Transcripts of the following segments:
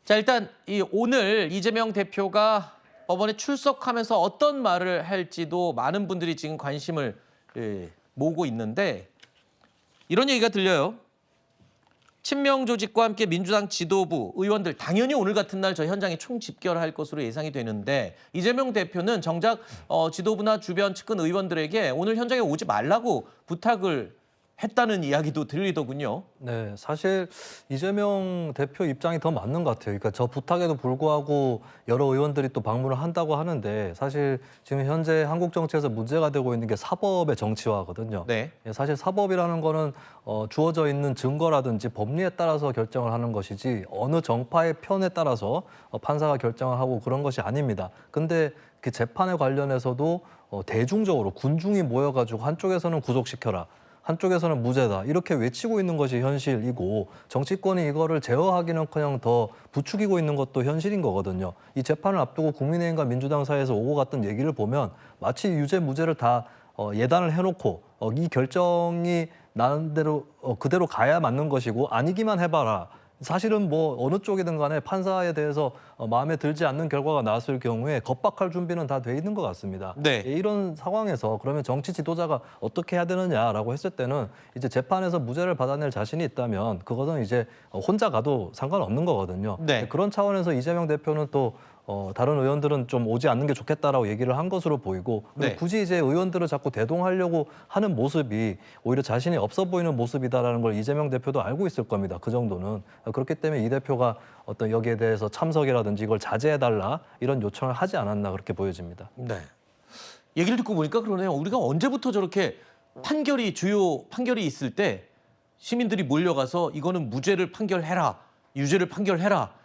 자, 일단 오늘 이재명 대표가 법원에 출석하면서 어떤 말을 할지도 많은 분들이 지금 관심을 모으고 있는데 이런 얘기가 들려요. 친명 조직과 함께 민주당 지도부, 의원들 당연히 오늘 같은 날 저 현장에 총집결할 것으로 예상이 되는데 이재명 대표는 정작 지도부나 주변 측근 의원들에게 오늘 현장에 오지 말라고 부탁을 했다는 이야기도 들리더군요. 네, 사실 이재명 대표 입장이 더 맞는 것 같아요. 그러니까 저 부탁에도 불구하고 여러 의원들이 또 방문을 한다고 하는데 사실 지금 현재 한국 정치에서 문제가 되고 있는 게 사법의 정치화거든요. 네. 사실 사법이라는 거는 주어져 있는 증거라든지 법리에 따라서 결정을 하는 것이지 어느 정파의 편에 따라서 판사가 결정을 하고 그런 것이 아닙니다. 근데 그 재판에 관련해서도 대중적으로 군중이 모여가지고 한쪽에서는 구속시켜라. 한쪽에서는 무죄다 이렇게 외치고 있는 것이 현실이고 정치권이 이거를 제어하기는커녕 더 부추기고 있는 것도 현실인 거거든요. 이 재판을 앞두고 국민의힘과 민주당 사이에서 오고 갔던 얘기를 보면 마치 유죄 무죄를 다 예단을 해놓고 이 결정이 나는 대로 그대로 가야 맞는 것이고 아니기만 해봐라. 사실은 뭐 어느 쪽이든 간에 판사에 대해서 마음에 들지 않는 결과가 나왔을 경우에 겁박할 준비는 다 돼 있는 것 같습니다. 네. 이런 상황에서 그러면 정치 지도자가 어떻게 해야 되느냐라고 했을 때는 이제 재판에서 무죄를 받아낼 자신이 있다면 그것은 이제 혼자 가도 상관없는 거거든요. 네. 그런 차원에서 이재명 대표는 또 다른 의원들은 좀 오지 않는 게 좋겠다라고 얘기를 한 것으로 보이고 네. 굳이 이제 의원들을 자꾸 대동하려고 하는 모습이 오히려 자신이 없어 보이는 모습이다라는 걸 이재명 대표도 알고 있을 겁니다. 그 정도는. 그렇기 때문에 이 대표가 어떤 여기에 대해서 참석이라든지 이걸 자제해달라 이런 요청을 하지 않았나 그렇게 보여집니다. 네. 얘기를 듣고 보니까 그러네요. 우리가 언제부터 저렇게 주요 판결이 있을 때 시민들이 몰려가서 이거는 무죄를 판결해라, 유죄를 판결해라.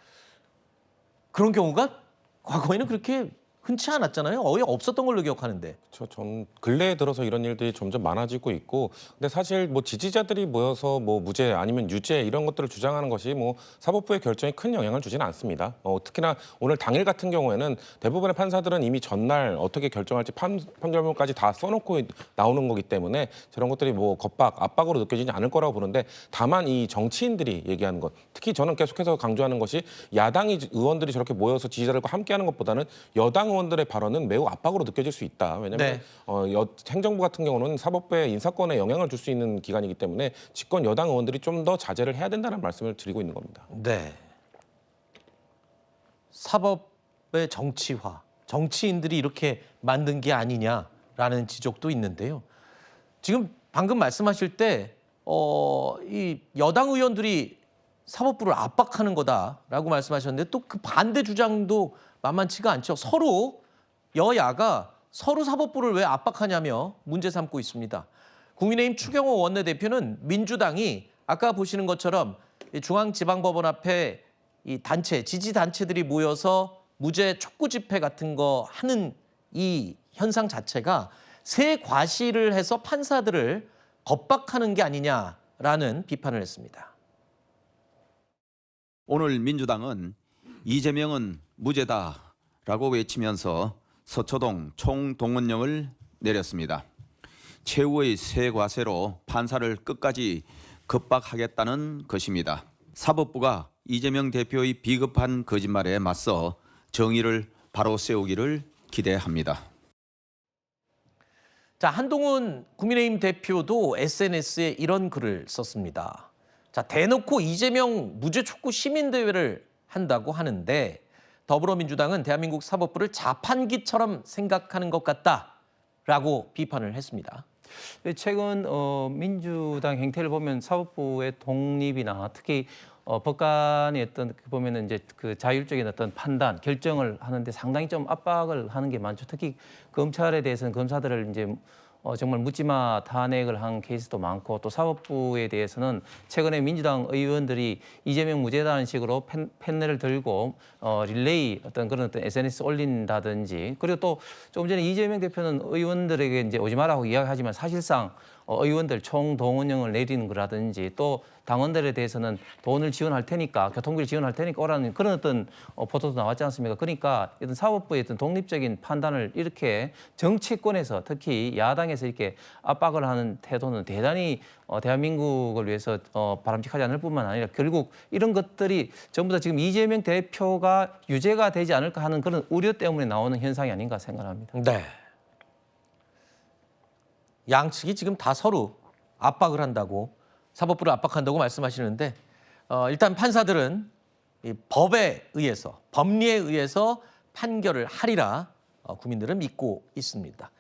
그런 경우가 과거에는 그렇게 흔치 않았잖아요. 거의 없었던 걸로 기억하는데. 그렇죠. 전 근래에 들어서 이런 일들이 점점 많아지고 있고, 근데 사실 뭐 지지자들이 모여서 뭐 무죄 아니면 유죄 이런 것들을 주장하는 것이 뭐 사법부의 결정에 큰 영향을 주지는 않습니다. 특히나 오늘 당일 같은 경우에는 대부분의 판사들은 이미 전날 어떻게 결정할지 판결문까지 다 써놓고 나오는 거기 때문에 저런 것들이 뭐 압박으로 느껴지지 않을 거라고 보는데, 다만 이 정치인들이 얘기하는 것, 특히 저는 계속해서 강조하는 것이 야당이 의원들이 저렇게 모여서 지지자들과 함께하는 것보다는 여당 의원들의 발언은 매우 압박으로 느껴질 수 있다. 왜냐하면 네. 행정부 같은 경우는 사법부의 인사권에 영향을 줄 수 있는 기관이기 때문에 집권 여당 의원들이 좀 더 자제를 해야 된다는 말씀을 드리고 있는 겁니다. 네. 사법의 정치화, 정치인들이 이렇게 만든 게 아니냐라는 지적도 있는데요. 지금 방금 말씀하실 때 이 여당 의원들이 사법부를 압박하는 거다라고 말씀하셨는데 또 그 반대 주장도 만만치가 않죠. 여야가 서로 사법부를 왜 압박하냐며 문제 삼고 있습니다. 국민의힘 추경호 원내대표는 민주당이 아까 보시는 것처럼 중앙지방법원 앞에 이 지지 단체들이 모여서 무죄 촉구 집회 같은 거 하는 이 현상 자체가 새 과시를 해서 판사들을 겁박하는 게 아니냐라는 비판을 했습니다. 오늘 민주당은 이재명은 무죄다라고 외치면서 서초동 총동원령을 내렸습니다. 최후의 새 과세로 판사를 끝까지 겁박하겠다는 것입니다. 사법부가 이재명 대표의 비겁한 거짓말에 맞서 정의를 바로 세우기를 기대합니다. 자, 한동훈 국민의힘 대표도 SNS에 이런 글을 썼습니다. 자, 대놓고 이재명 무죄 촉구 시민대회를 한다고 하는데 더불어민주당은 대한민국 사법부를 자판기처럼 생각하는 것 같다라고 비판을 했습니다. 최근 민주당 행태를 보면 사법부의 독립이나 특히 법관의 보면은 이제 그 자율적인 어떤 판단, 결정을 하는데 상당히 좀 압박을 하는 게 많죠. 특히 검찰에 대해서는 검사들을 이제 정말 묻지마 탄핵을 한 케이스도 많고 또 사법부에 대해서는 최근에 민주당 의원들이 이재명 무죄다는 식으로 펜넬을 들고 릴레이 그런 SNS 올린다든지 그리고 또 조금 전에 이재명 대표는 의원들에게 이제 오지 마라고 이야기하지만 사실상 의원들 총동원령을 내리는 거라든지 또 당원들에 대해서는 돈을 지원할 테니까 교통비를 지원할 테니까 오라는 그런 어떤 보도도 나왔지 않습니까? 그러니까 어떤 사법부의 어떤 독립적인 판단을 이렇게 정치권에서 특히 야당에서 이렇게 압박을 하는 태도는 대단히 대한민국을 위해서 바람직하지 않을 뿐만 아니라 결국 이런 것들이 전부 다 지금 이재명 대표가 유죄가 되지 않을까 하는 그런 우려 때문에 나오는 현상이 아닌가 생각합니다. 네. 양측이 지금 다 서로 압박을 한다고 사법부를 압박한다고 말씀하시는데 일단 판사들은 이 법에 의해서 법리에 의해서 판결을 하리라 국민들은 믿고 있습니다.